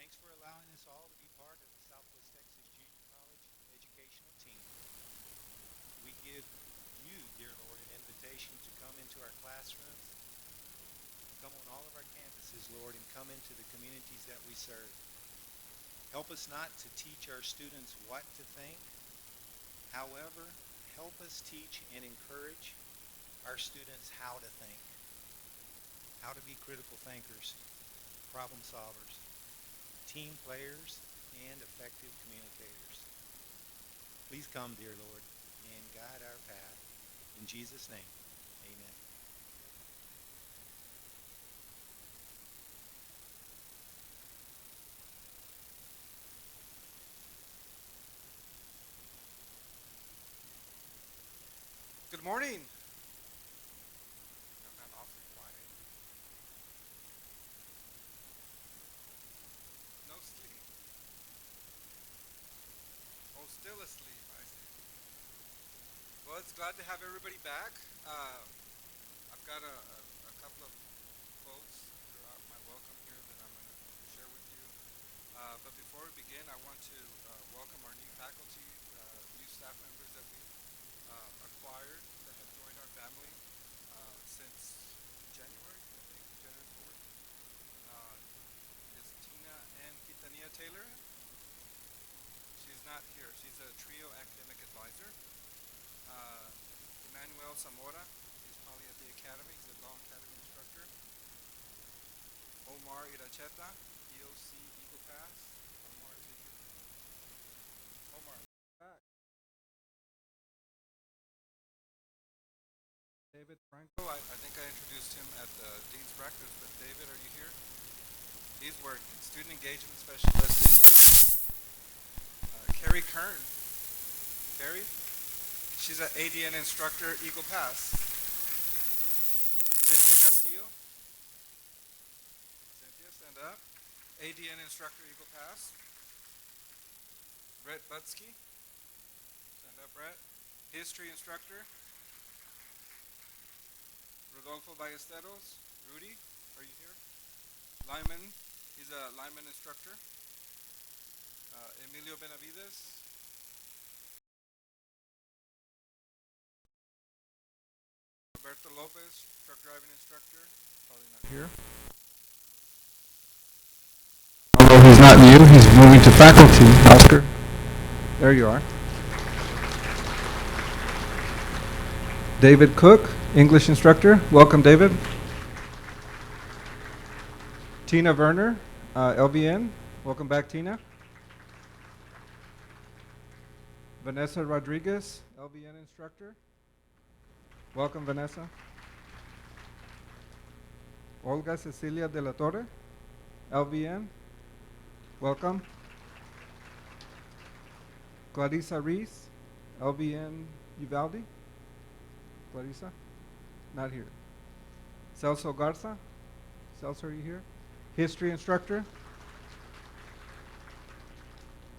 Thanks for allowing us all to be part of the Southwest Texas Junior College educational team. We give you, dear Lord, an invitation to come into our classrooms, come on all of our campuses, Lord, and come into the communities that we serve. Help us not to teach our students what to think. However, help us teach and encourage our students how to think, how to be critical thinkers, problem solvers, team players, and effective communicators. Please come, dear Lord, and guide our path. In Jesus' name, amen. Good morning. I've gone awfully quiet. No sleep. Oh, still asleep, I see. Well, it's glad to have everybody back. I've got a couple of quotes throughout my welcome here that I'm going to share with you. But before we begin, I want to welcome our new faculty, new staff members that we acquired that have joined our family since January, I think, January 4th. Is Tina Ann Quintanilla Taylor? She's not here. She's a TRIO academic advisor. Emmanuel Zamora, he's probably at the academy. He's a law academy instructor. Omar Iracheta, EOC Eagle Pass. Omar is here. Omar, back. David Franco, I think I introduced him at the Dean's Breakfast, but David, are you here? He's working, student engagement specialist in Carrie Kern. Carrie? She's an ADN instructor, Eagle Pass. Cynthia Castillo. Cynthia, stand up. ADN instructor, Eagle Pass. Brett Butsky. Stand up, Brett. History instructor, Rodolfo Ballesteros. Rudy, are you here? Lyman, he's a lineman instructor. Emilio Benavides. Roberto Lopez, truck driving instructor. Probably not here. Although he's not new, he's moving to faculty. Oscar, there you are. David Cook, English instructor. Welcome, David. Tina Werner, LVN. Welcome back, Tina. Vanessa Rodriguez, LVN instructor. Welcome, Vanessa. Olga Cecilia de la Torre, LVN. Welcome. Clarissa Reese, LVN Uvalde. Clarissa? Not here. Celso Garza. Celso, are you here? History instructor.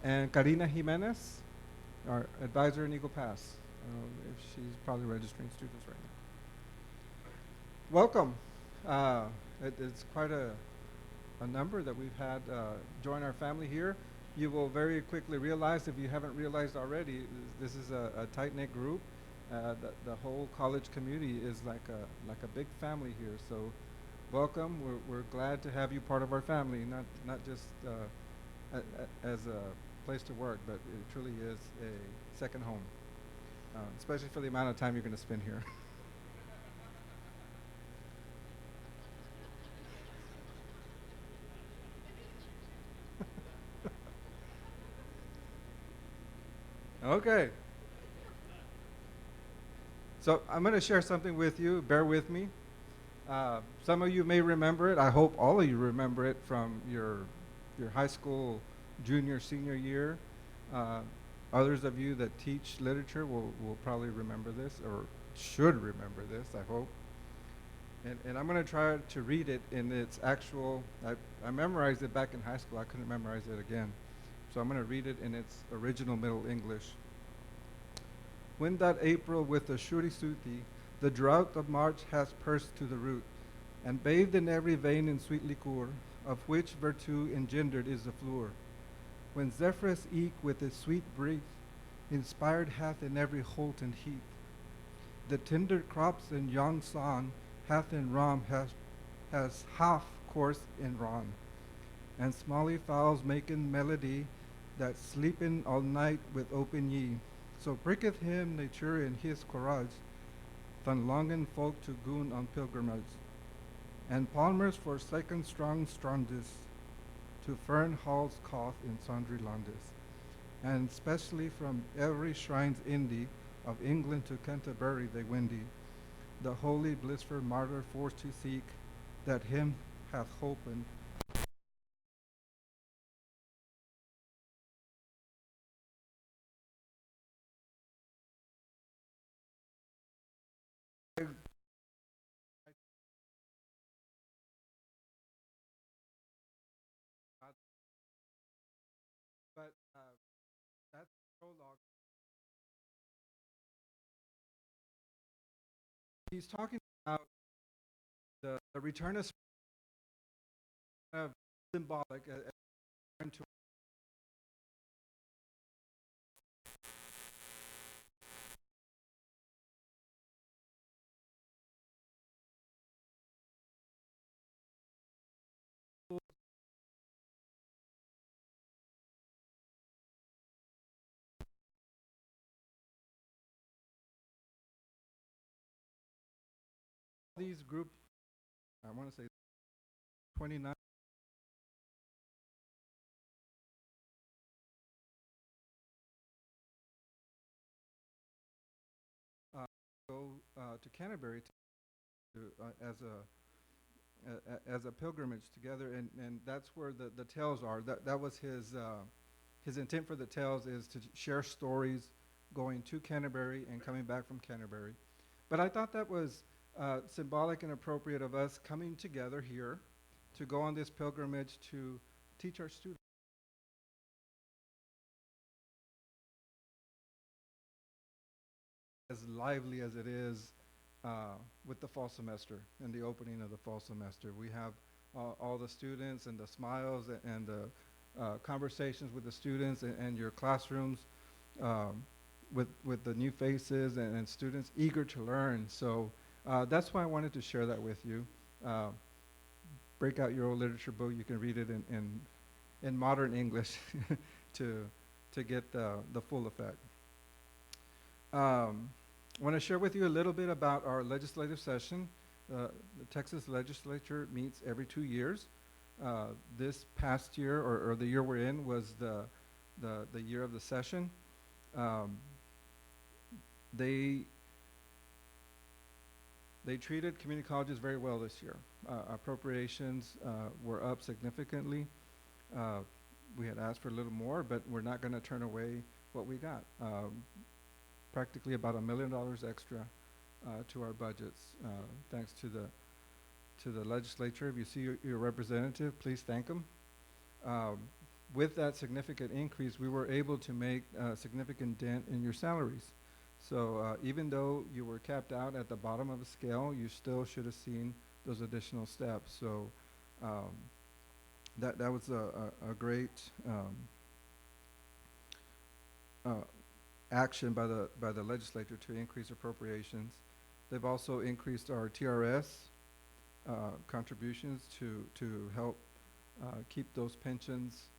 And Karina Jimenez, our advisor in Eagle Pass. If she's probably registering students right now. Welcome. It's quite a number that we've had join our family here. You will very quickly realize, if you haven't realized already, this is a tight-knit group. The whole college community is like a big family here. So welcome. We're glad to have you part of our family, not just as a place to work, but it truly is a second home, especially for the amount of time you're going to spend here. Okay. So I'm going to share something with you. Bear with me. Some of you may remember it. I hope all of you remember it from your high school junior, senior year. Others of you that teach literature will probably remember this, or should remember this, I hope. And I'm going to try to read it in its actual, I memorized it back in high school. I couldn't memorize it again. So I'm going to read it in its original Middle English. When that April with the Shurisuti, the drought of March has pursed to the root, and bathed in every vein in sweet liquor, of which virtue engendered is the fluor. When Zephyrus eke with his sweet breath, inspired hath in every holt and heath, the tender crops in yon song hath in rom has half course in ron, and smally fowls making melody that sleeping all night with open ye. So pricketh him nature in his courage, van longen folk to goon on pilgrimage, and palmers forsaken strong strandis, to fern halls cough in sundry landes, and specially from every shrine's Indy, of England to Canterbury they windy, the holy blissful martyr forced to seek, that him hath holpen. But that's prologue. He's talking about the return of symbolic to these group. I want to say 29. Go to Canterbury as a pilgrimage together, and that's where the tales are. That was his his intent for the tales is to share stories going to Canterbury and coming back from Canterbury. But I thought that was symbolic and appropriate of us coming together here to go on this pilgrimage to teach our students. As lively as it is with the fall semester and the opening of the fall semester. We have all the students and the smiles and the conversations with the students and your classrooms with the new faces and students eager to learn. So that's why I wanted to share that with you. Break out your old literature book. You can read it in modern English to get the full effect. I want to share with you a little bit about our legislative session. The Texas legislature meets every 2 years. This past year, or the year we're in, was the year of the session. They treated community colleges very well this year. Appropriations were up significantly. We had asked for a little more, but we're not going to turn away what we got. Practically about $1 million extra to our budgets, thanks to the legislature. If you see your representative, please thank them. With that significant increase, we were able to make a significant dent in your salaries. So even though you were capped out at the bottom of the scale, you still should have seen those additional steps. So that was a great action by the legislature to increase appropriations. They've also increased our TRS contributions to help keep those pensions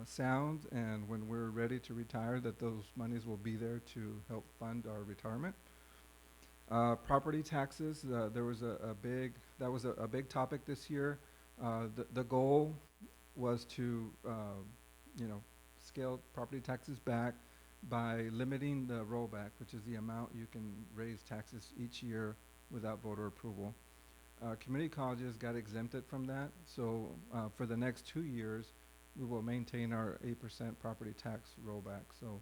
sound, and when we're ready to retire, that those monies will be there to help fund our retirement. Property taxes, there was a big topic this year. The goal was to scale property taxes back by limiting the rollback, which is the amount you can raise taxes each year without voter approval. Community colleges got exempted from that, so for the next 2 years, we will maintain our 8% property tax rollback. So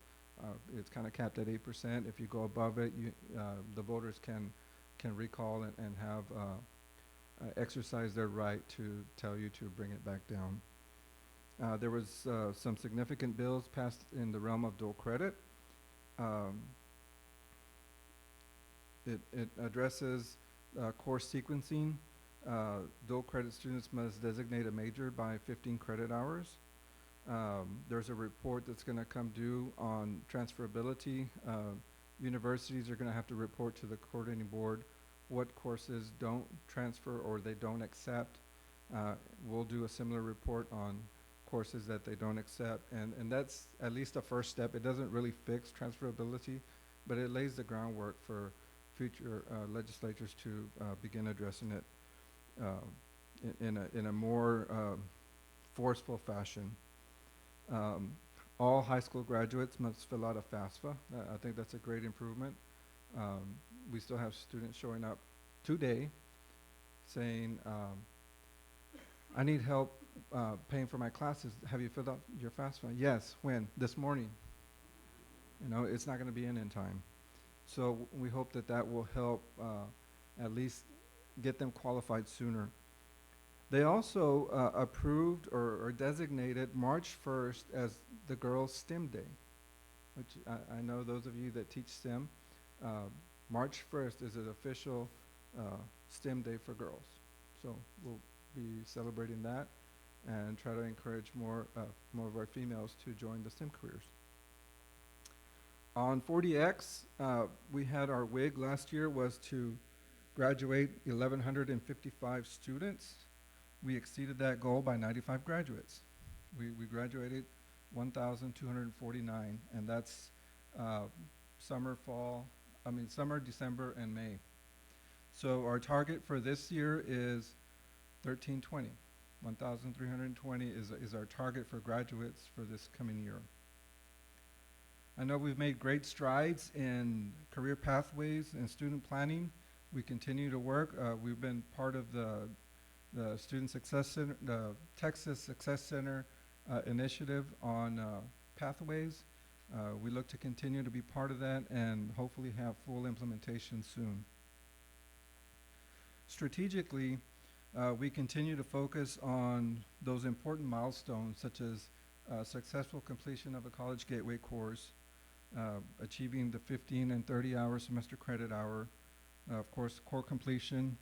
it's kind of capped at 8%. If you go above it, the voters can recall and have exercise their right to tell you to bring it back down. There was some significant bills passed in the realm of dual credit. It addresses course sequencing. Dual credit students must designate a major by 15 credit hours. There's a report that's going to come due on transferability. Universities are going to have to report to the coordinating board what courses don't transfer or they don't accept. We'll do a similar report on courses that they don't accept, and that's at least a first step. It doesn't really fix transferability, but it lays the groundwork for future legislatures to begin addressing it in a more forceful fashion. All high school graduates must fill out a FAFSA. I think that's a great improvement. We still have students showing up today saying, I need help paying for my classes. Have you filled out your FAFSA? Yes. When? This morning. It's not going to be in time. So we hope that will help at least get them qualified sooner. They also approved or designated March 1st as the Girls' STEM Day, which I know those of you that teach STEM, March 1st is an official STEM Day for girls. So we'll be celebrating that and try to encourage more of our females to join the STEM careers. On 40X, we had our WIG last year was to graduate 1,155 students. We exceeded that goal by 95 graduates. We graduated 1,249, and that's summer, December, and May. So our target for this year is 1,320. 1,320 is our target for graduates for this coming year. I know we've made great strides in career pathways and student planning. We continue to work. We've been part of the Student Success Center, the Texas Success Center initiative on pathways. We look to continue to be part of that and hopefully have full implementation soon. Strategically, we continue to focus on those important milestones such as successful completion of a college gateway course, achieving the 15 and 30-hour semester credit hour, of course, core completion,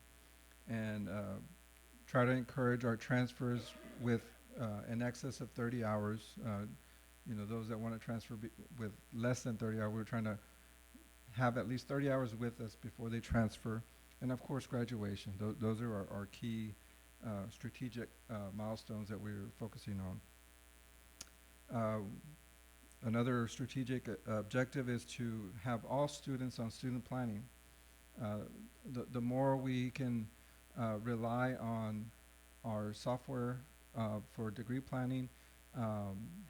and try to encourage our transfers with in excess of 30 hours. You know, those that want to transfer with less than 30 hours, we're trying to have at least 30 hours with us before they transfer. And of course, graduation. Those are our key strategic milestones that we're focusing on. Another strategic objective is to have all students on student planning. The more we can rely on our software for degree planning,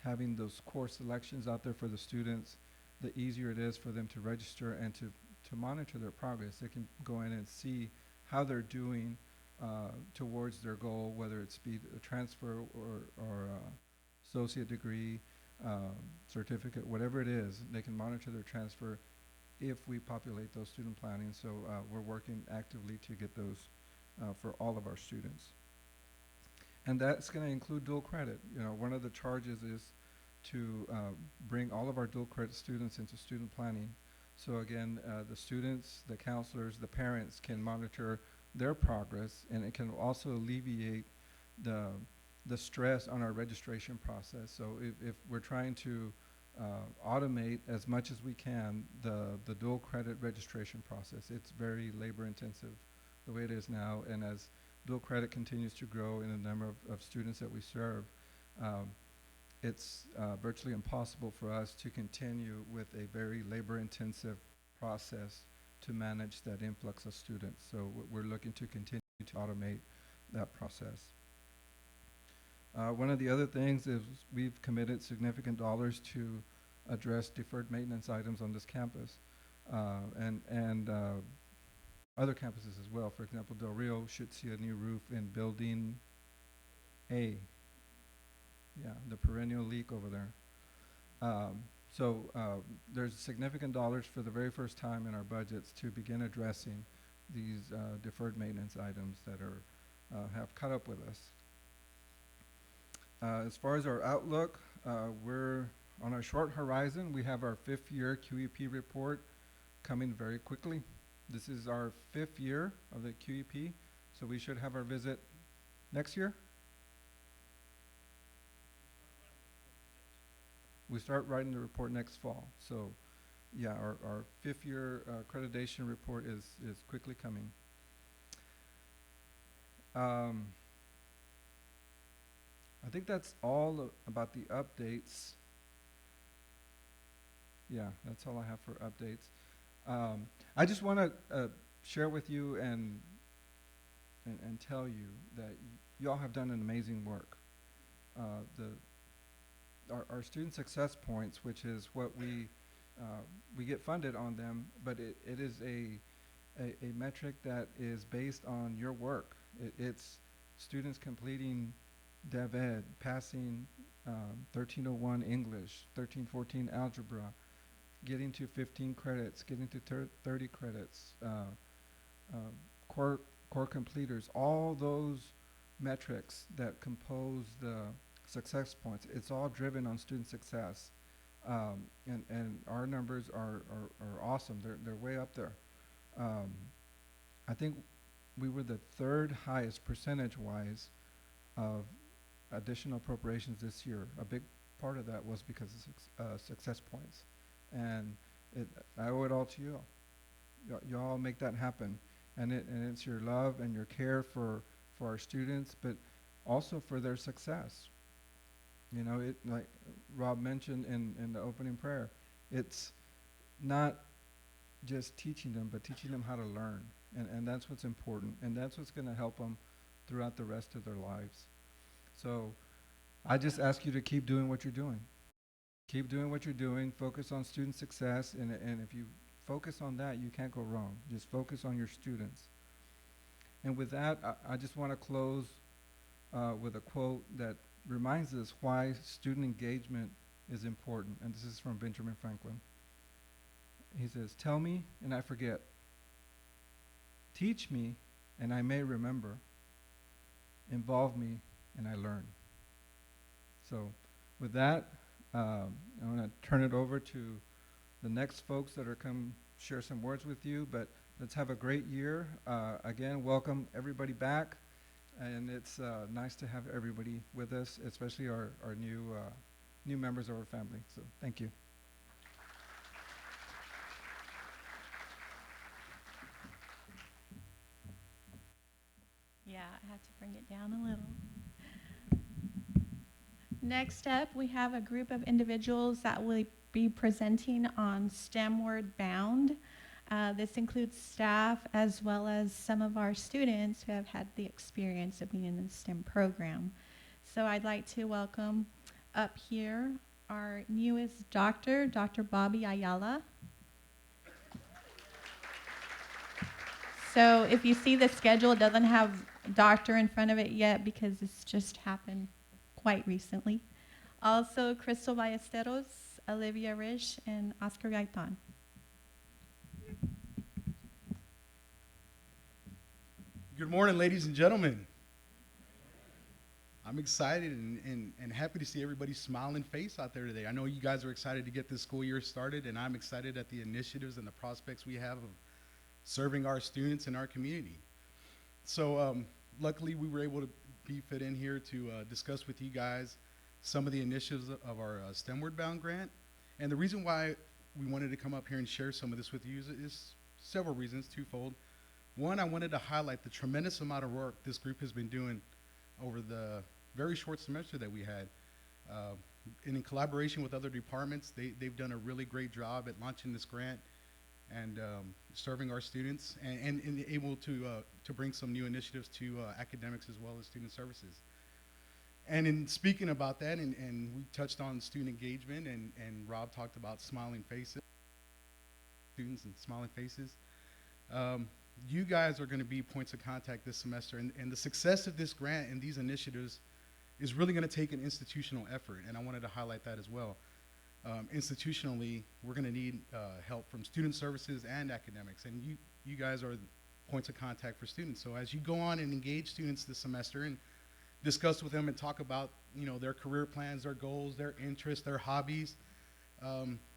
having those course selections out there for the students, the easier it is for them to register and to monitor their progress. They can go in and see how they're doing towards their goal, whether it's be a transfer or associate degree, certificate, whatever it is. They can monitor their transfer if we populate those student planning. So we're working actively to get those for all of our students. And that's going to include dual credit. You know, one of the charges is to bring all of our dual credit students into student planning. So again, the students, the counselors, the parents can monitor their progress, and it can also alleviate the stress on our registration process. So if we're trying to automate as much as we can the dual credit registration process, it's very labor intensive the way it is now, and as dual credit continues to grow in the number of students that we serve, it's virtually impossible for us to continue with a very labor-intensive process to manage that influx of students. So we're looking to continue to automate that process. One of the other things is we've committed significant dollars to address deferred maintenance items on this campus, and other campuses as well. For example, Del Rio should see a new roof in Building A. Yeah, the perennial leak over there. So there's significant dollars for the very first time in our budgets to begin addressing these deferred maintenance items that are have caught up with us. As far as our outlook, we're on our short horizon. We have our 5th year QEP report coming very quickly. This is our 5th year of the QEP, so we should have our visit next year. We start writing the report next fall. So yeah, our 5th year accreditation report is quickly coming. I think that's all about the updates. Yeah, that's all I have for updates. I just want to share with you and tell you that you all have done an amazing work. Our student success points, which is what we get funded on them, but it is a metric that is based on your work. It's students completing Dev Ed, passing 1301 English, 1314 Algebra, getting to 15 credits, getting to 30 credits, core completers, all those metrics that compose the success points. It's all driven on student success, and our numbers are awesome. They're way up there. I think we were the 3rd highest percentage-wise of additional appropriations this year. A big part of that was because of success points, and I owe it all to you. Y'all make that happen, and it's your love and your care for our students, but also for their success. You know, it, like Rob mentioned in the opening prayer, it's not just teaching them, but teaching them how to learn, and that's what's important, and that's what's going to help them throughout the rest of their lives. So I just ask you to keep doing what you're doing. Keep doing what you're doing. Focus on student success, and if you focus on that, you can't go wrong. Just focus on your students. And with that, I just want to close with a quote that reminds us why student engagement is important. And this is from Benjamin Franklin. He says, "Tell me and I forget. Teach me and I may remember. Involve me and I learn." So with that, I'm going to turn it over to the next folks that are come share some words with you, but let's have a great year. Again, welcome everybody back, and it's nice to have everybody with us, especially our new members of our family. So thank you. Yeah, I had to bring it down a little. Next up, we have a group of individuals that will be presenting on STEMward Bound. This includes staff as well as some of our students who have had the experience of being in the STEM program. So I'd like to welcome up here our newest doctor, Dr. Bobby Ayala. So if you see the schedule, it doesn't have doctor in front of it yet because this just happened quite recently. Also, Crystal Ballesteros, Olivia Rish, and Oscar Gaitan. Good morning, ladies and gentlemen. I'm excited and happy to see everybody's smiling face out there today. I know you guys are excited to get this school year started, and I'm excited at the initiatives and the prospects we have of serving our students in our community. So luckily we were able to be fit in here to discuss with you guys some of the initiatives of our STEMward Bound grant. And the reason why we wanted to come up here and share some of this with you is several reasons, twofold. One, I wanted to highlight the tremendous amount of work this group has been doing over the very short semester that we had. And in collaboration with other departments, they've done a really great job at launching this grant and serving our students and able to bring some new initiatives to academics as well as student services. And in speaking about that, and we touched on student engagement, and Rob talked about smiling faces, students and smiling faces. You guys are going to be points of contact this semester, and the success of this grant and these initiatives is really going to take an institutional effort, and I wanted to highlight that as well. Institutionally, we're going to need help from student services and academics, and you guys are points of contact for students. So as you go on and engage students this semester and discuss with them and talk about their career plans, their goals, their interests, their hobbies,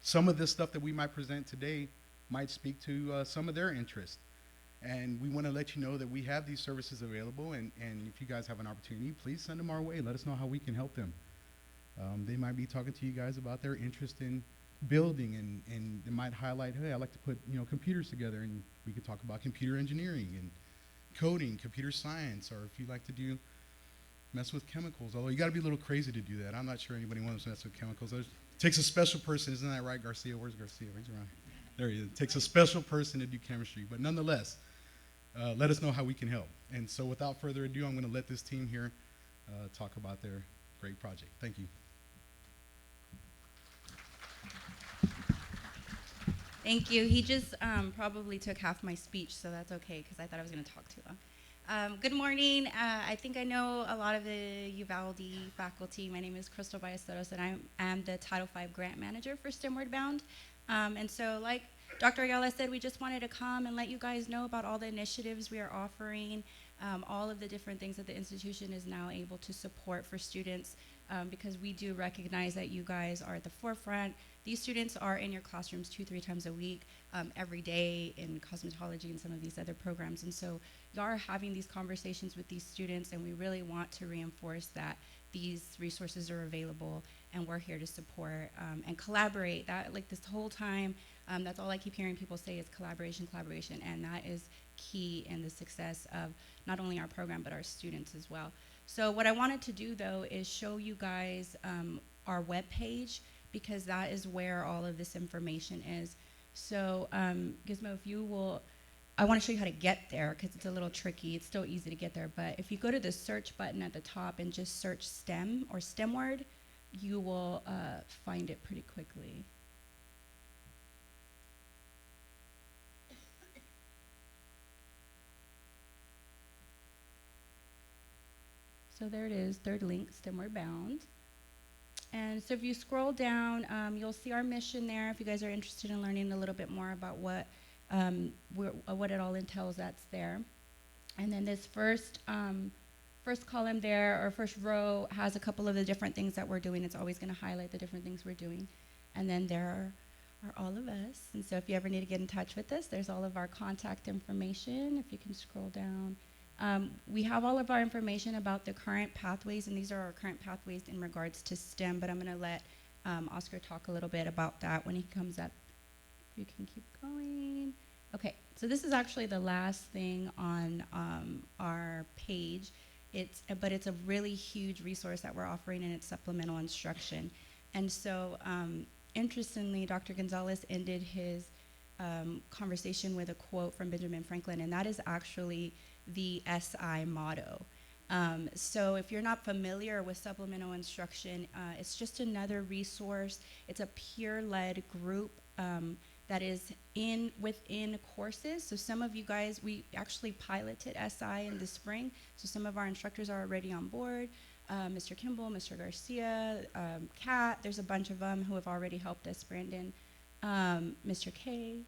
some of this stuff that we might present today might speak to some of their interests. And we want to let you know that we have these services available, and if you guys have an opportunity, please send them our way. Let us know how we can help them. They might be talking to you guys about their interest in building, and they might highlight, hey, I like to put computers together, and we could talk about computer engineering and coding, computer science, or if you like to mess with chemicals, although you got to be a little crazy to do that. I'm not sure anybody wants to mess with chemicals. It takes a special person, isn't that right, Garcia? Where's Garcia? He's around. There he is. It takes a special person to do chemistry, but nonetheless, let us know how we can help. And so without further ado, I'm going to let this team here talk about their great project. Thank you. Thank you. He just probably took half my speech, so that's okay, because I thought I was going to talk too long. Good morning. I think I know a lot of the Uvalde faculty. My name is Crystal Ballesteros, and I am the Title V Grant Manager for STEMward Bound. And so like Dr. Ayala said, we just wanted to come and let you guys know about all the initiatives we are offering, all of the different things that the institution is now able to support for students, because we do recognize that you guys are at the forefront. These students are in your classrooms 2-3 times a week, every day in cosmetology and some of these other programs. And so you are having these conversations with these students, and we really want to reinforce that these resources are available, and we're here to support and collaborate. That, like, this whole time, that's all I keep hearing people say is collaboration, collaboration, and that is key in the success of not only our program but our students as well. So what I wanted to do, though, is show you guys our webpage, because that is where all of this information is. So Gizmo, if you will, I want to show you how to get there, because it's a little tricky. It's still easy to get there, but if you go to the search button at the top and just search STEM or STEMward, you will find it pretty quickly. So there it is, third link, STEMward Bound. And so if you scroll down, you'll see our mission there. If you guys are interested in learning a little bit more about what it all entails, that's there. And then this first column there, or first row, has a couple of the different things that we're doing. It's always going to highlight the different things we're doing. And then there are all of us. And so if you ever need to get in touch with us, there's all of our contact information. If you can scroll down. We have all of our information about the current pathways, and these are our current pathways in regards to STEM, but I'm going to let Oscar talk a little bit about that when he comes up. You can keep going. Okay, so this is actually the last thing on our page. But it's a really huge resource that we're offering, and it's supplemental instruction. And so, interestingly, Dr. Gonzalez ended his conversation with a quote from Benjamin Franklin, and that is actually the SI motto. So if you're not familiar with supplemental instruction, it's just another resource. It's a peer-led group that is within courses. So some of you guys, we actually piloted SI in the spring, so some of our instructors are already on board. Mr. Kimball, Mr. Garcia, Kat, there's a bunch of them who have already helped us, Brandon, Mr. K.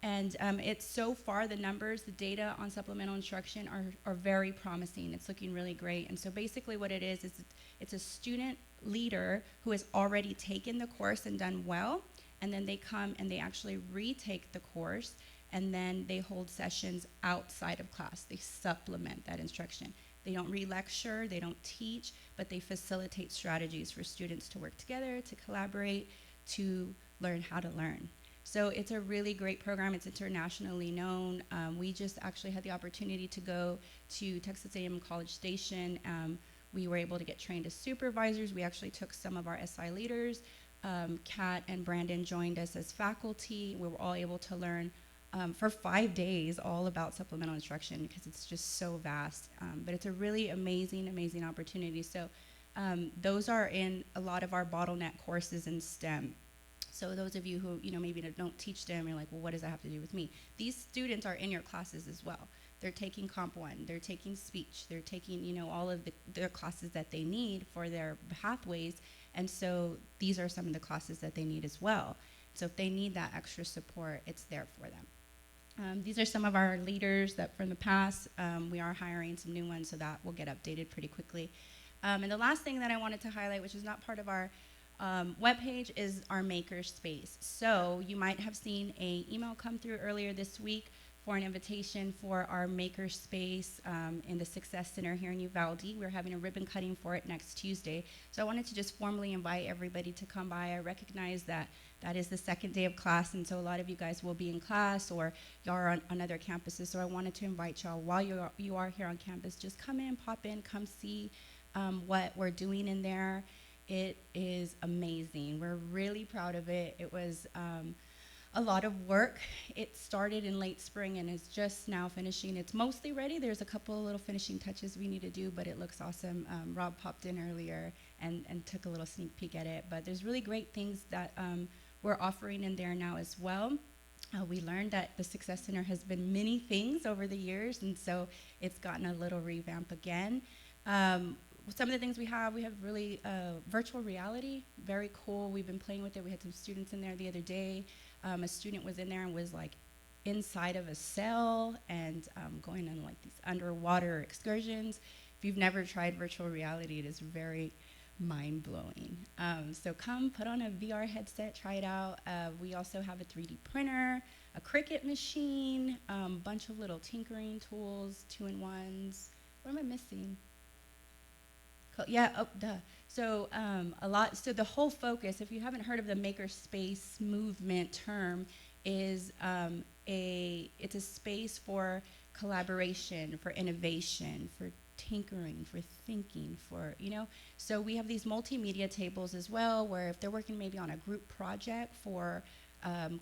And it's so far, the numbers, the data on supplemental instruction are very promising. It's looking really great. And so basically what it is it's a student leader who has already taken the course and done well, and then they come and they actually retake the course, and then they hold sessions outside of class. They supplement that instruction. They don't re-lecture, they don't teach, but they facilitate strategies for students to work together, to collaborate, to learn how to learn. So it's a really great program. It's internationally known. We just actually had the opportunity to go to Texas A&M College Station. We were able to get trained as supervisors. We actually took some of our SI leaders. Kat and Brandon joined us as faculty. We were all able to learn for 5 days all about supplemental instruction because it's just so vast. But it's a really amazing, amazing opportunity. So those are in a lot of our bottleneck courses in STEM. So those of you who, maybe don't teach STEM, you're like, well, what does that have to do with me? These students are in your classes as well. They're taking Comp 1, they're taking speech, they're taking, all of their classes that they need for their pathways. And so these are some of the classes that they need as well. So if they need that extra support, it's there for them. These are some of our leaders that from the past. We are hiring some new ones, so that will get updated pretty quickly. And the last thing that I wanted to highlight, which is not part of our webpage, is our makerspace. So you might have seen an email come through earlier this week for an invitation for our makerspace in the Success Center here in Uvalde. We're having a ribbon cutting for it next Tuesday. So I wanted to just formally invite everybody to come by. I recognize that that is the second day of class, and so a lot of you guys will be in class or y'all are on other campuses. So I wanted to invite y'all while you are here on campus, just come in, pop in, come see what we're doing in there. It is amazing. We're really proud of it. It was a lot of work. It started in late spring and is just now finishing. It's mostly ready. There's a couple of little finishing touches we need to do, but it looks awesome. Rob popped in earlier and took a little sneak peek at it. But there's really great things that we're offering in there now as well. We learned that the Success Center has been many things over the years, and so it's gotten a little revamp again. Some of the things we have really virtual reality, very cool. We've been playing with it. We had some students in there the other day. A student was in there and was like inside of a cell and going on like these underwater excursions. If you've never tried virtual reality, it is very mind-blowing. So come put on a VR headset, try it out. We also have a 3D printer, a Cricut machine, bunch of little tinkering tools, 2-in-1s. What am I missing? Yeah, oh, duh. So so the whole focus, if you haven't heard of the makerspace movement term, is it's a space for collaboration, for innovation, for tinkering, for thinking, so we have these multimedia tables as well, where if they're working maybe on a group project for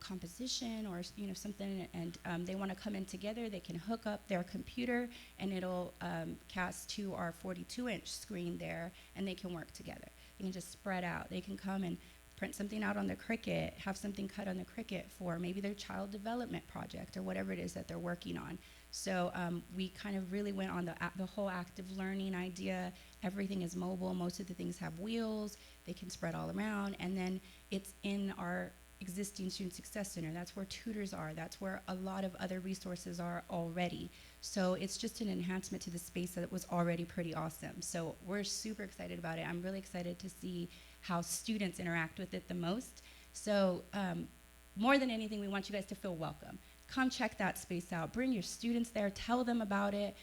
composition or something, and they want to come in together, they can hook up their computer and it'll cast to our 42-inch screen there, and they can work together. They can just spread out. They can come and print something out on the Cricut, have something cut on the Cricut for maybe their child development project or whatever it is that they're working on. So we kind of really went on the whole active learning idea. Everything is mobile. Most of the things have wheels. They can spread all around. And then it's in our existing Student Success Center. That's where tutors are. That's where a lot of other resources are already. So it's just an enhancement to the space that was already pretty awesome. So we're super excited about it. I'm really excited to see how students interact with it the most. So more than anything, we want you guys to feel welcome. Come check that space out. Bring your students there. Tell them about it.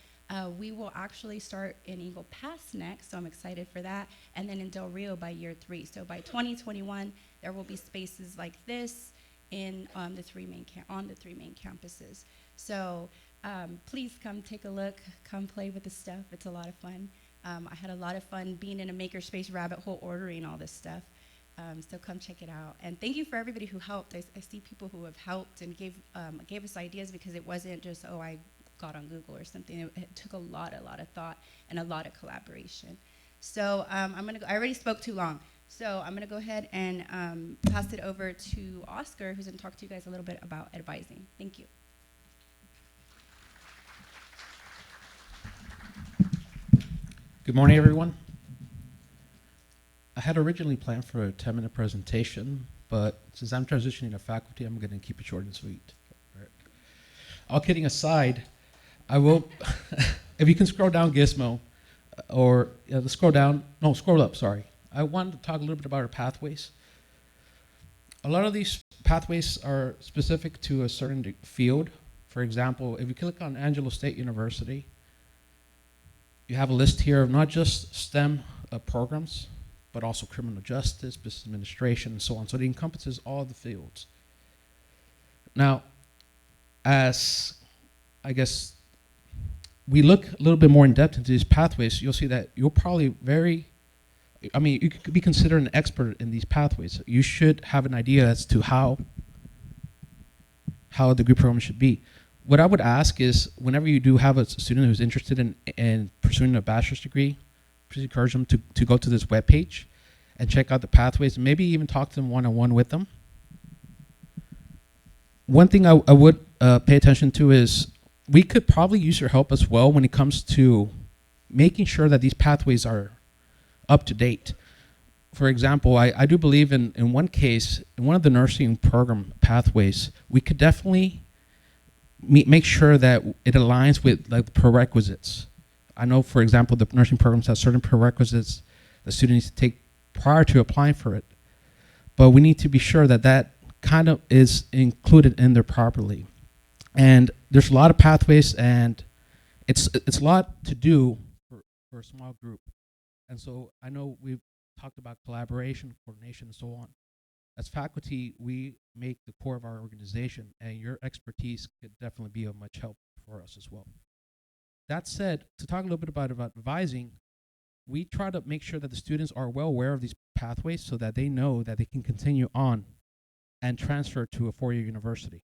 We will actually start in Eagle Pass next, so I'm excited for that, and then in Del Rio by year 3. So by 2021, there will be spaces like this in on the three main campuses. So please come take a look. Come play with the stuff. It's a lot of fun. I had a lot of fun being in a makerspace rabbit hole ordering all this stuff. So come check it out. And thank you for everybody who helped. I see people who have helped and gave us ideas, because it wasn't just, oh, I got on Google or something. It took a lot of thought and a lot of collaboration. So I already spoke too long. So I'm gonna go ahead and pass it over to Oscar, who's gonna talk to you guys a little bit about advising. Thank you. Good morning, everyone. I had originally planned for a 10-minute presentation, but since I'm transitioning to faculty, I'm going to keep it short and sweet. Right. All kidding aside, I will, if you can scroll down Gizmo, or scroll up, sorry. I wanted to talk a little bit about our pathways. A lot of these pathways are specific to a certain field. For example, if you click on Angelo State University, you have a list here of not just STEM programs, but also criminal justice, business administration, and so on. So it encompasses all the fields. Now, as I guess we look a little bit more in depth into these pathways, you'll see that you're probably you could be considered an expert in these pathways. You should have an idea as to how a degree program should be. What I would ask is, whenever you do have a student who's interested in pursuing a bachelor's degree, please encourage them to go to this webpage and check out the pathways, and maybe even talk to them one-on-one with them. One thing I would pay attention to is, we could probably use your help as well when it comes to making sure that these pathways are up to date. For example, I do believe in one case, in one of the nursing program pathways, we could definitely make sure that it aligns with like the prerequisites. I know, for example, the nursing programs have certain prerequisites the student needs to take prior to applying for it. But we need to be sure that that kind of is included in there properly. And there's a lot of pathways, and it's a lot to do for a small group. And so I know we've talked about collaboration, coordination, and so on. As faculty, we make the core of our organization, and your expertise could definitely be of much help for us as well. That said, to talk a little bit about advising, we try to make sure that the students are well aware of these pathways so that they know that they can continue on and transfer to a four-year university.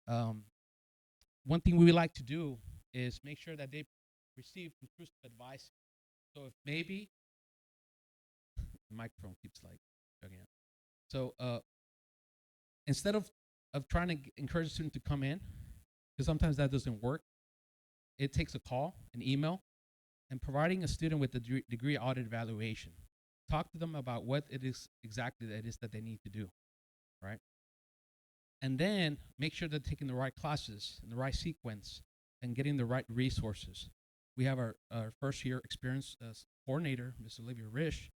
One thing we would like to do is make sure that they receive intrusive advice. So if maybe, the microphone keeps like chugging out. So instead of trying to encourage a student to come in, because sometimes that doesn't work, it takes a call, an email, and providing a student with a degree audit evaluation. Talk to them about what it is exactly that it is that they need to do, right? And then make sure they're taking the right classes in the right sequence and getting the right resources. We have our first year experience coordinator, Ms. Olivia Risch,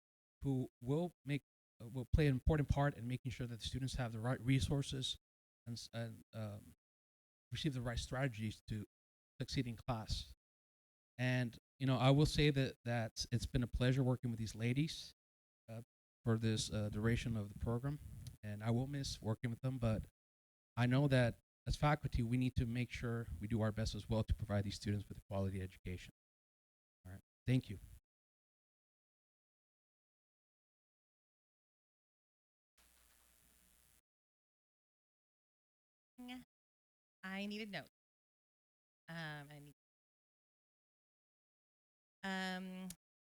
who will play an important part in making sure that the students have the right resources and receive the right strategies to succeed in class. And I will say that it's been a pleasure working with these ladies for this duration of the program, and I will miss working with them, but I know that as faculty, we need to make sure we do our best as well to provide these students with a quality education. All right, thank you. I needed notes. My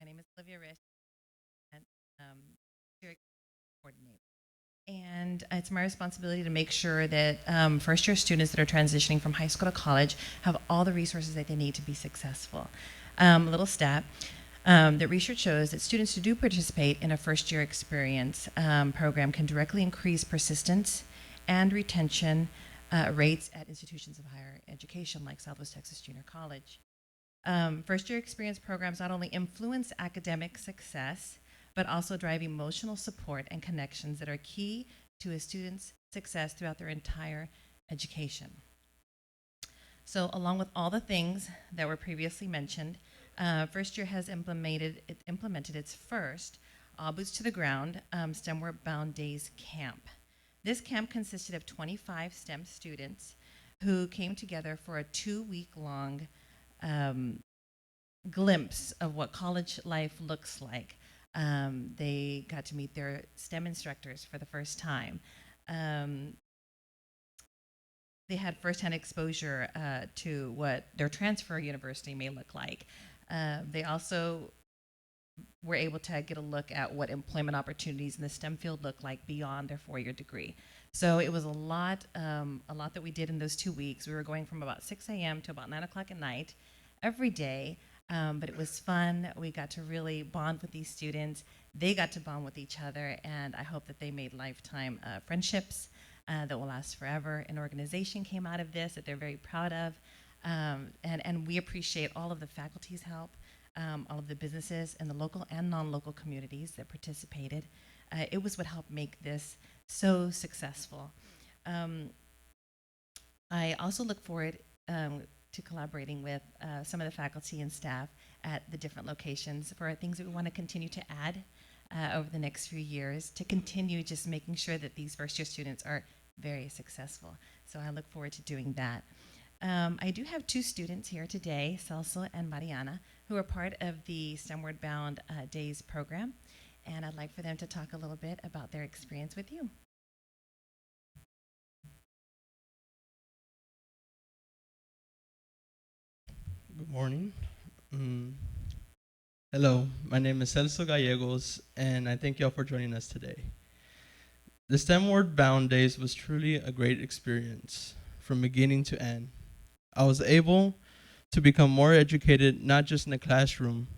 name is Olivia Risch, and here coordinator. And it's my responsibility to make sure that first-year students that are transitioning from high school to college have all the resources that they need to be successful. A little stat. That research shows that students who do participate in a first-year experience program can directly increase persistence and retention rates at institutions of higher education like Southwest Texas Junior College. First-year experience programs not only influence academic success, but also drive emotional support and connections that are key to a student's success throughout their entire education. So along with all the things that were previously mentioned, first year has implemented its first All Boots to the Ground STEMward Bound Days camp. This camp consisted of 25 STEM students who came together for a 2-week-long glimpse of what college life looks like. They got to meet their STEM instructors for the first time. They had firsthand exposure to what their transfer university may look like. They also were able to get a look at what employment opportunities in the STEM field look like beyond their 4-year degree. So it was a lot that we did in those 2 weeks. We were going from about 6 a.m. to about 9 o'clock at night every day, but it was fun. We got to really bond with these students. They got to bond with each other, and I hope that they made lifetime friendships that will last forever. An organization came out of this that they're very proud of, and we appreciate all of the faculty's help, all of the businesses and the local and non-local communities that participated. It was what helped make this so successful. I also look forward to collaborating with some of the faculty and staff at the different locations for things that we want to continue to add over the next few years to continue just making sure that these first-year students are very successful. So I look forward to doing that. I do have 2 students here today, Celso and Mariana, who are part of the STEMward Bound Days program, and I'd like for them to talk a little bit about their experience with you. Good morning. Hello, my name is Celso Gallegos, and I thank y'all for joining us today. The STEMward Bound Days was truly a great experience from beginning to end. I was able to become more educated, not just in the classroom,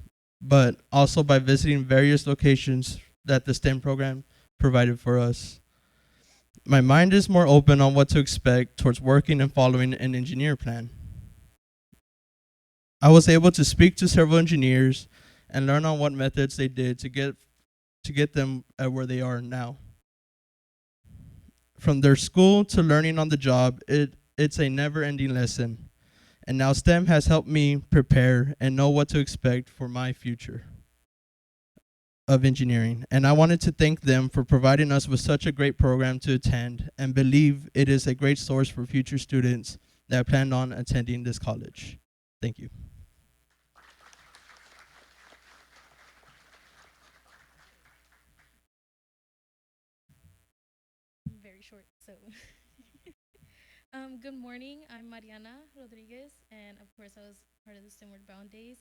but also by visiting various locations that the STEM program provided for us. My mind is more open on what to expect towards working and following an engineer plan. I was able to speak to several engineers and learn on what methods they did to get them at where they are now. From their school to learning on the job, it's a never-ending lesson. And now STEM has helped me prepare and know what to expect for my future of engineering. And I wanted to thank them for providing us with such a great program to attend and believe it is a great source for future students that plan on attending this college. Thank you. Very short, so. Good morning, I'm Mariana Rodriguez, and of course I was part of the STEMward Bound Days.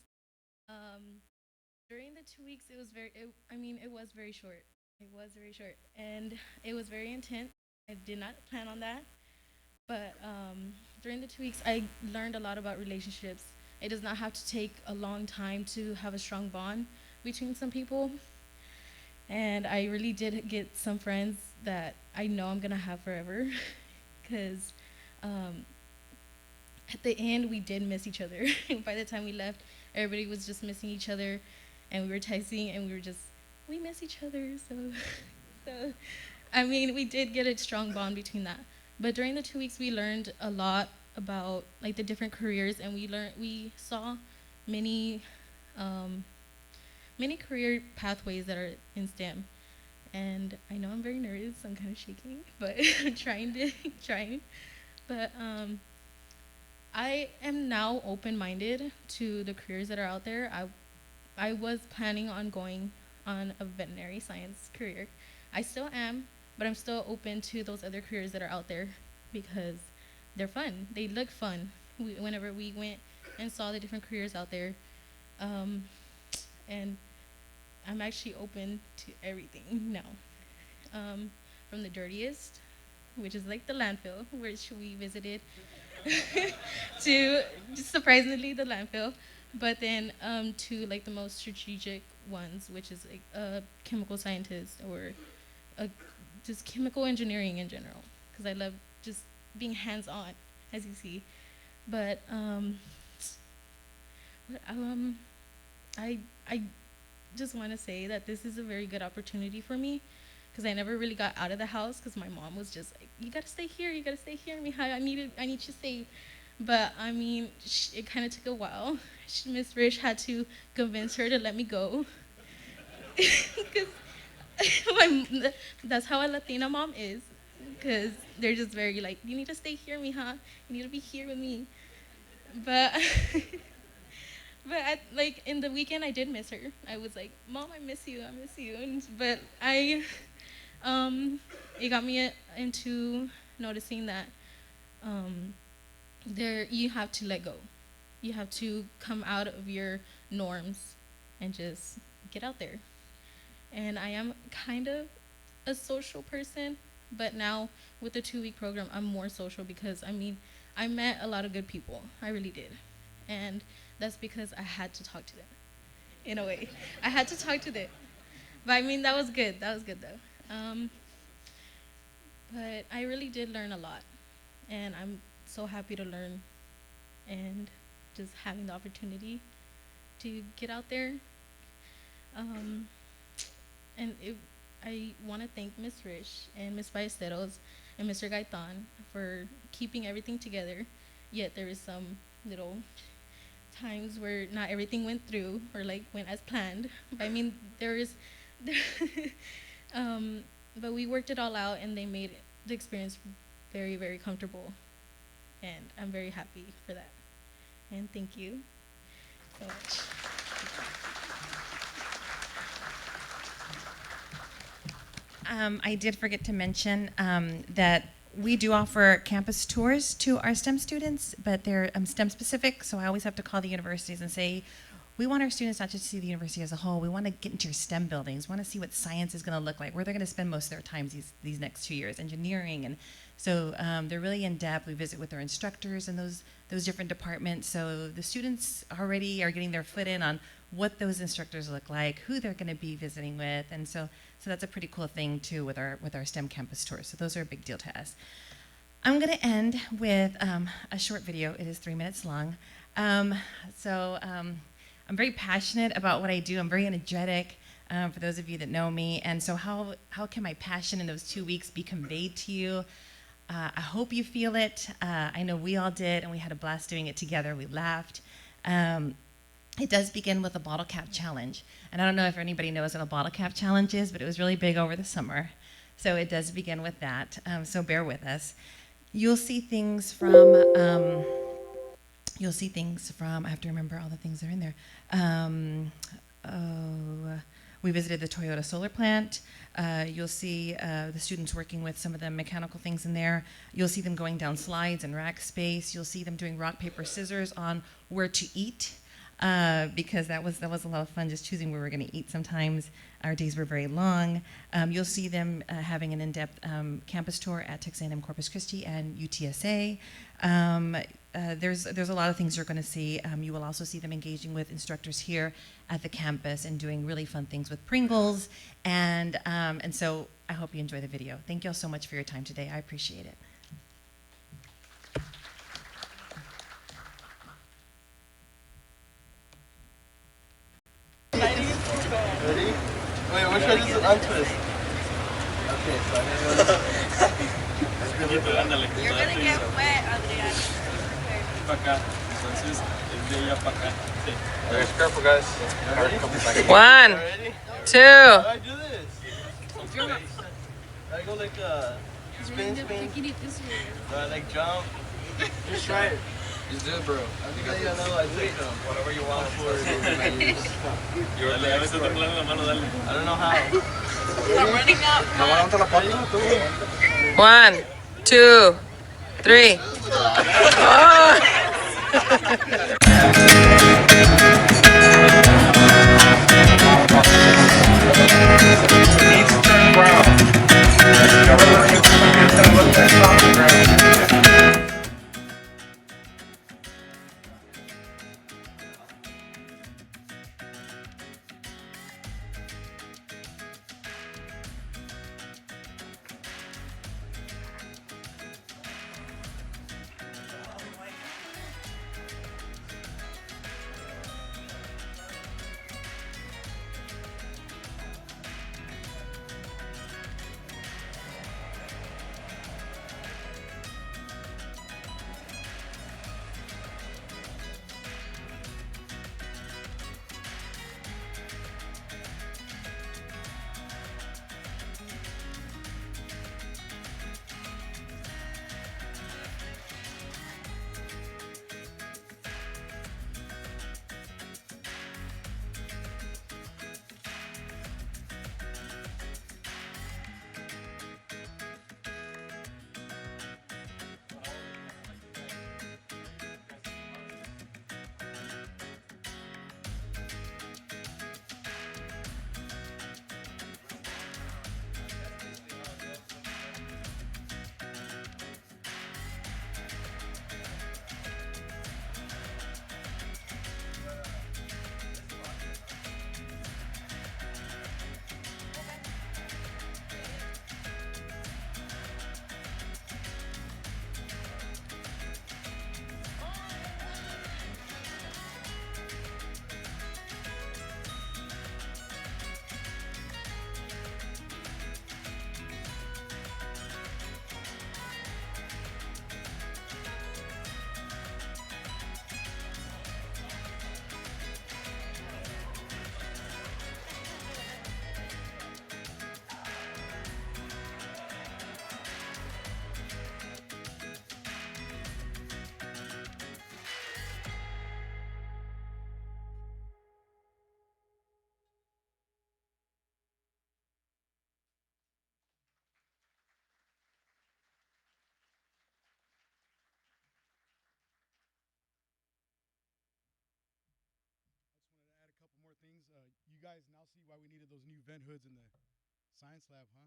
During the 2 weeks, it was very short. It was very short, and it was very intense. I did not plan on that, but during the 2 weeks, I learned a lot about relationships. It does not have to take a long time to have a strong bond between some people, and I really did get some friends that I know I'm gonna have forever, because at the end we did miss each other. By the time we left, everybody was just missing each other, and we were texting, and we miss each other. So I mean, we did get a strong bond between that. But during the 2 weeks, we learned a lot about like the different careers, and we saw many career pathways that are in STEM. And I know I'm very nervous, I'm kind of shaking, but I'm trying. But I am now open-minded to the careers that are out there. I was planning on going on a veterinary science career. I still am, but I'm still open to those other careers that are out there because they're fun. They look fun. Whenever we went and saw the different careers out there, and I'm actually open to everything now. from the dirtiest, which is like the landfill, which we visited, to surprisingly the landfill, but then to like the most strategic ones, which is like a chemical scientist or just chemical engineering in general, because I love just being hands-on, as you see. But I just want to say that this is a very good opportunity for me, because I never really got out of the house because my mom was just like, you gotta stay here, Mija, I need you to stay. But I mean, it kind of took a while. Miss Rich had to convince her to let me go. Because that's how a Latina mom is, because they're just very like, you need to stay here, mija, you need to be here with me. But like in the weekend I did miss her. I was like, Mom, I miss you. But it got me into noticing that you have to let go. You have to come out of your norms and just get out there. And I am kind of a social person, but now with the 2-week program, I'm more social, because I mean, I met a lot of good people. I really did. And that's because I had to talk to them, in a way. I had to talk to them. But I mean, that was good. That was good, though. But I really did learn a lot. And I'm so happy to learn and just having the opportunity to get out there. I want to thank Ms. Rich and Ms. Ballesteros and Mr. Gaitan for keeping everything together. Yet there is some little times where not everything went through or like went as planned. But I mean, but we worked it all out, and they made the experience very, very comfortable. And I'm very happy for that. And thank you so much. I did forget to mention that we do offer campus tours to our STEM students, but they're STEM specific, so I always have to call the universities and say, we want our students not just to see the university as a whole, we want to get into your STEM buildings, we want to see what science is going to look like, where they're going to spend most of their time these next 2 years, engineering. And so they're really in depth. We visit with their instructors in those different departments, so the students already are getting their foot in on what those instructors look like, who they're going to be visiting with, and so that's a pretty cool thing too with our STEM campus tours. So those are a big deal to us. I'm going to end with a short video. It is 3 minutes long. I'm very passionate about what I do. I'm very energetic, for those of you that know me. And so how can my passion in those 2 weeks be conveyed to you? I hope you feel it. I know we all did, and we had a blast doing it together. We laughed. It does begin with a bottle cap challenge. And I don't know if anybody knows what a bottle cap challenge is, but it was really big over the summer. So it does begin with that. So bear with us. You'll see things from, I have to remember all the things that are in there. We visited the Toyota solar plant. You'll see the students working with some of the mechanical things in there. You'll see them going down slides and rack space. You'll see them doing rock, paper, scissors on where to eat. Because that was a lot of fun, just choosing where we're going to eat sometimes. Our days were very long. You'll see them having an in-depth campus tour at Texas A&M Corpus Christi and UTSA. There's a lot of things you're going to see. You will also see them engaging with instructors here at the campus and doing really fun things with Pringles. And so I hope you enjoy the video. Thank you all so much for your time today. I appreciate it. Ready? Wait, which one is it? Untwist. Okay, so You're gonna get wet, Adrian. Very careful, guys. 1, 2. How do I do this? I go like spin. Do I like jump? Just try it. Just do it, bro. I think I know. I take them. Whatever you want for it. You're the expert. I don't know how. I'm running up. 1, 2, 3. Needs to turn brown. guys now see why we needed those new vent hoods in the science lab, huh?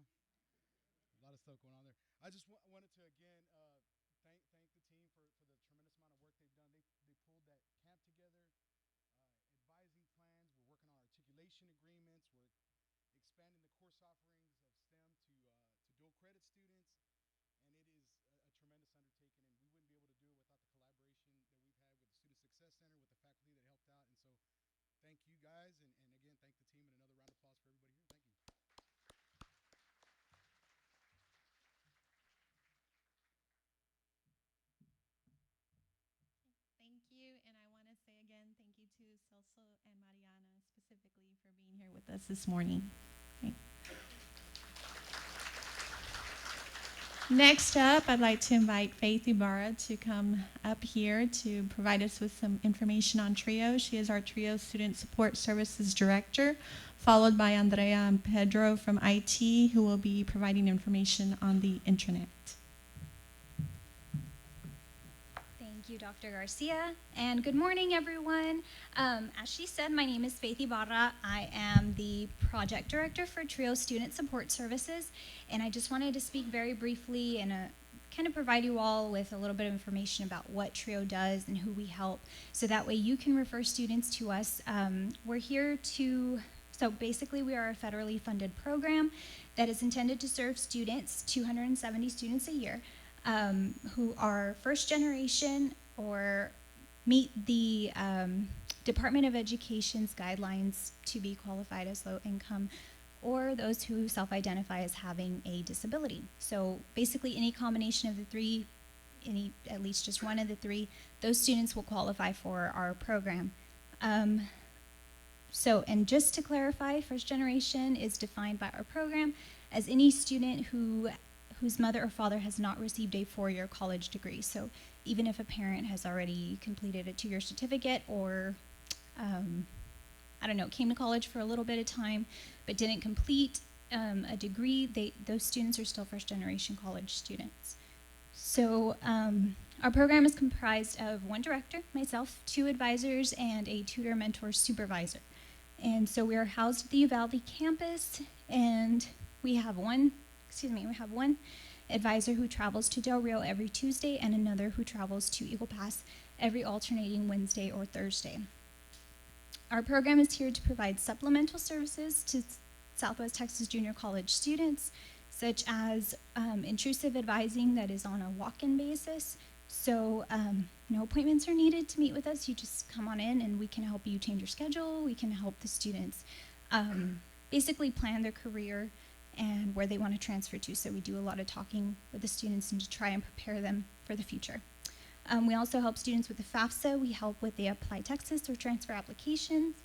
A lot of stuff going on there. I just wanted to, again, thank the team for the tremendous amount of work they've done. They pulled that camp together, advising plans. We're working on articulation agreements. We're expanding the course offerings of STEM to dual credit students. And it is a tremendous undertaking, and we wouldn't be able to do it without the collaboration that we've had with the Student Success Center, with the faculty that helped out. And so thank you guys, and again, thank the team, and another round of applause for everybody here. Thank you. Thank you, and I want to say again thank you to Celso and Mariana specifically for being here with us this morning. Okay. Next up, I'd like to invite Faith Ibarra to come up here to provide us with some information on TRIO. She is our TRIO Student Support Services Director, followed by Andrea and Pedro from IT, who will be providing information on the intranet. Thank you, Dr. Garcia, and good morning, everyone. As she said, my name is Faith Ibarra. I am the project director for TRIO Student Support Services, and I just wanted to speak very briefly and kind of provide you all with a little bit of information about what TRIO does and who we help, so that way you can refer students to us. We're here to, so basically we are a federally funded program that is intended to serve students, 270 students a year, who are first generation or meet the Department of Education's guidelines to be qualified as low income, or those who self-identify as having a disability. So basically any combination of the three, at least just one of the three, those students will qualify for our program. And just to clarify, first generation is defined by our program as any student whose mother or father has not received a four-year college degree. So even if a parent has already completed a two-year certificate or, I don't know, came to college for a little bit of time but didn't complete a degree, those students are still first-generation college students. So our program is comprised of one director, myself, two advisors, and a tutor mentor supervisor. And so we are housed at the Uvalde campus, and we have one advisor who travels to Del Rio every Tuesday and another who travels to Eagle Pass every alternating Wednesday or Thursday. Our program is here to provide supplemental services to Southwest Texas Junior College students, such as intrusive advising that is on a walk-in basis. So no appointments are needed to meet with us. You just come on in and we can help you change your schedule. We can help the students basically plan their career and where they want to transfer to. So we do a lot of talking with the students and to try and prepare them for the future. We also help students with the FAFSA. We help with the Apply Texas or transfer applications.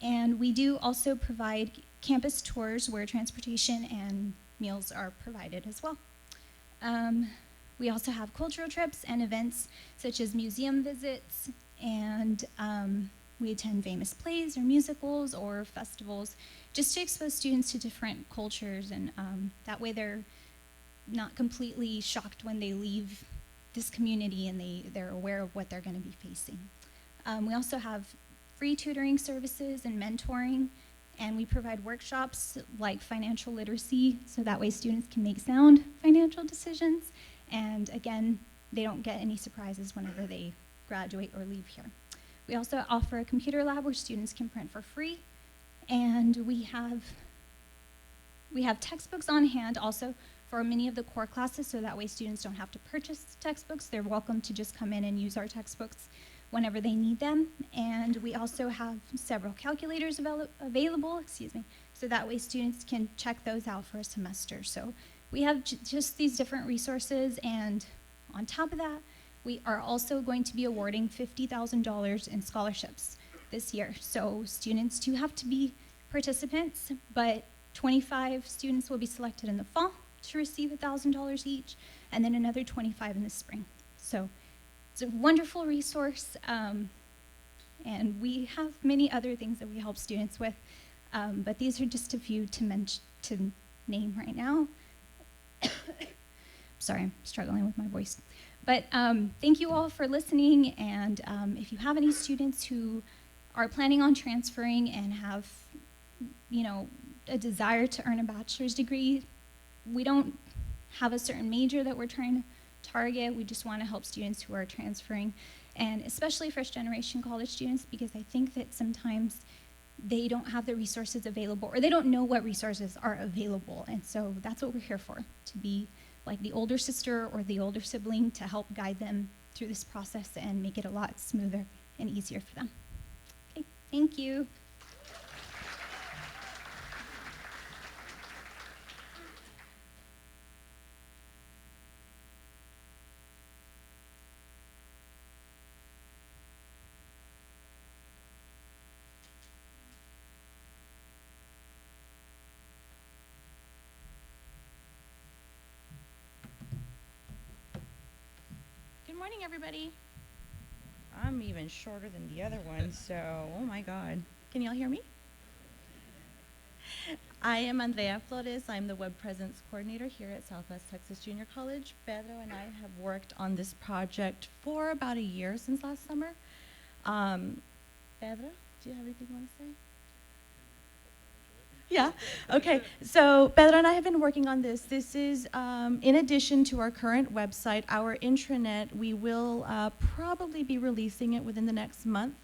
And we do also provide campus tours where transportation and meals are provided as well. We also have cultural trips and events such as museum visits, and we attend famous plays or musicals or festivals just to expose students to different cultures, and that way they're not completely shocked when they leave this community and they're aware of what they're going to be facing. We also have free tutoring services and mentoring, and we provide workshops like financial literacy, so that way students can make sound financial decisions, and again, they don't get any surprises whenever they graduate or leave here. We also offer a computer lab where students can print for free, and we have textbooks on hand also for many of the core classes, so that way students don't have to purchase textbooks. They're welcome to just come in and use our textbooks whenever they need them. And we also have several calculators available, so that way students can check those out for a semester. So we have just these different resources, and on top of that, we are also going to be awarding $50,000 in scholarships this year. So students do have to be participants, but 25 students will be selected in the fall to receive $1,000 each, and then another 25 in the spring. So it's a wonderful resource, and we have many other things that we help students with, but these are just a few to name right now. Sorry, I'm struggling with my voice. But thank you all for listening, and if you have any students who are planning on transferring and have you know, a desire to earn a bachelor's degree. We don't have a certain major that we're trying to target. We just want to help students who are transferring, and especially first generation college students, because I think that sometimes they don't have the resources available, or they don't know what resources are available. And so that's what we're here for, to be like the older sister or the older sibling to help guide them through this process and make it a lot smoother and easier for them. Okay, thank you. Good morning, everybody. I'm even shorter than the other one, so oh my God. Can y'all hear me? I am Andrea Flores. I'm the Web Presence Coordinator here at Southwest Texas Junior College. Pedro and I have worked on this project for about a year, since last summer. Pedro, do you have anything you want to say? Yeah, okay. So Pedro and I have been working on this. This is, in addition to our current website, our intranet. We will probably be releasing it within the next month,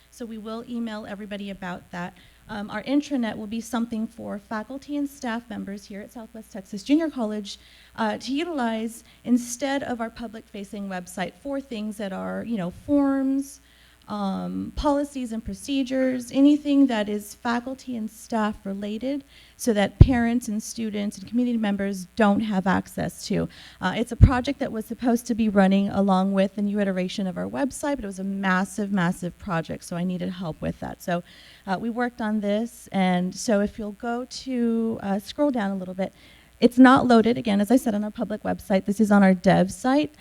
so we will email everybody about that. Our intranet will be something for faculty and staff members here at Southwest Texas Junior College to utilize instead of our public-facing website for things that are, you know, forms, policies and procedures, anything that is faculty and staff related, so that parents and students and community members don't have access to. It's a project that was supposed to be running along with the new iteration of our website, but it was a massive, massive project, so I needed help with that. So we worked on this, and so if you'll go to, scroll down a little bit, it's not loaded, again, as I said, on our public website. This is on our dev site.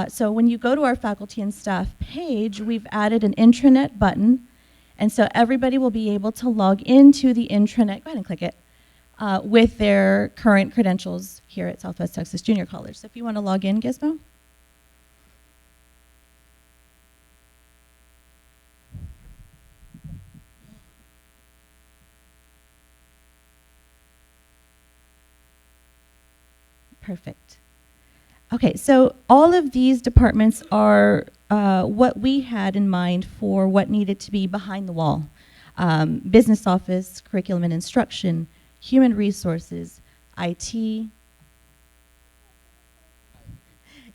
So when you go to our faculty and staff page, we've added an intranet button, and so everybody will be able to log into the intranet, go ahead and click it, with their current credentials here at Southwest Texas Junior College. So if you want to log in, Gizmo. Perfect. Okay, so all of these departments are what we had in mind for what needed to be behind the wall. Business office, curriculum and instruction, human resources, IT,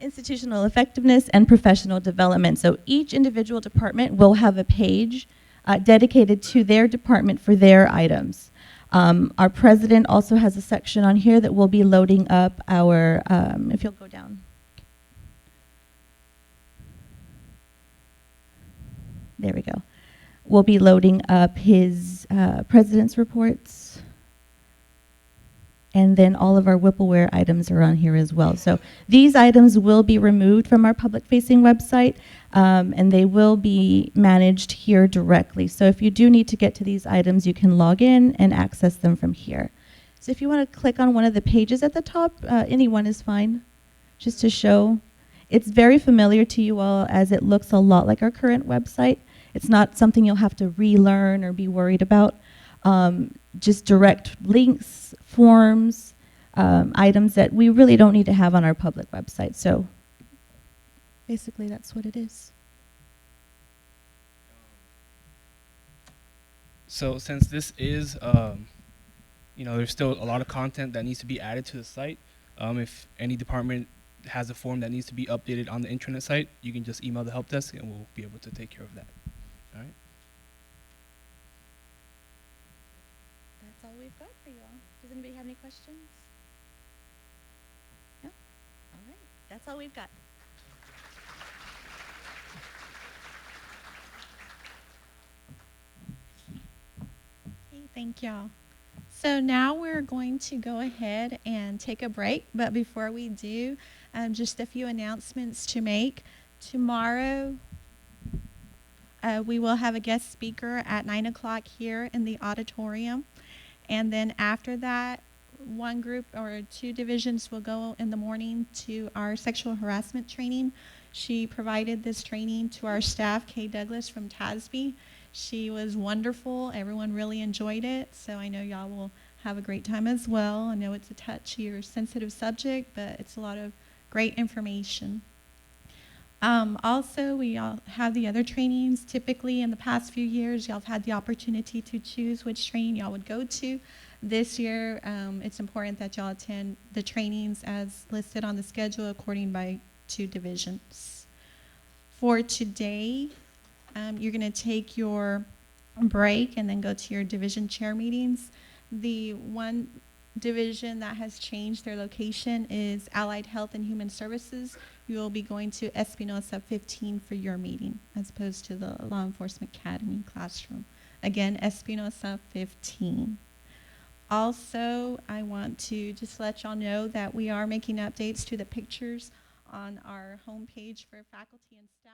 institutional effectiveness, and professional development. So each individual department will have a page dedicated to their department for their items. Our president also has a section on here that will be loading up our, if you'll go down. There we go. We'll be loading up his president's reports. And then all of our Whippleware items are on here as well. So these items will be removed from our public-facing website, and they will be managed here directly. So if you do need to get to these items, you can log in and access them from here. So if you want to click on one of the pages at the top, any one is fine, just to show. It's very familiar to you all, as it looks a lot like our current website. It's not something you'll have to relearn or be worried about. Just direct links, forms, items that we really don't need to have on our public website. So basically that's what it is. So since this is, you know, there's still a lot of content that needs to be added to the site. If any department has a form that needs to be updated on the intranet site, you can just email the help desk and we'll be able to take care of that. All right. That's all we've got for you all. Does anybody have any questions? No? All right. That's all we've got. Okay, thank y'all. So now we're going to go ahead and take a break, but before we do, just a few announcements to make. Tomorrow, we will have a guest speaker at 9 o'clock here in the auditorium. And then after that, one group or two divisions will go in the morning to our sexual harassment training. She provided this training to our staff, Kay Douglas from TASB. She was wonderful. Everyone really enjoyed it, so I know y'all will have a great time as well. I know it's a touchy or sensitive subject, but it's a lot of great information. Also, we all have the other trainings. Typically, in the past few years, y'all have had the opportunity to choose which training y'all would go to. This year, it's important that y'all attend the trainings as listed on the schedule according by 2 divisions. For today, you're going to take your break and then go to your division chair meetings. The one division that has changed their location is Allied Health and Human Services. You will be going to Espinosa 15 for your meeting as opposed to the Law Enforcement Academy classroom. Again, Espinosa 15. Also, I want to just let y'all know that we are making updates to the pictures on our homepage for faculty and staff.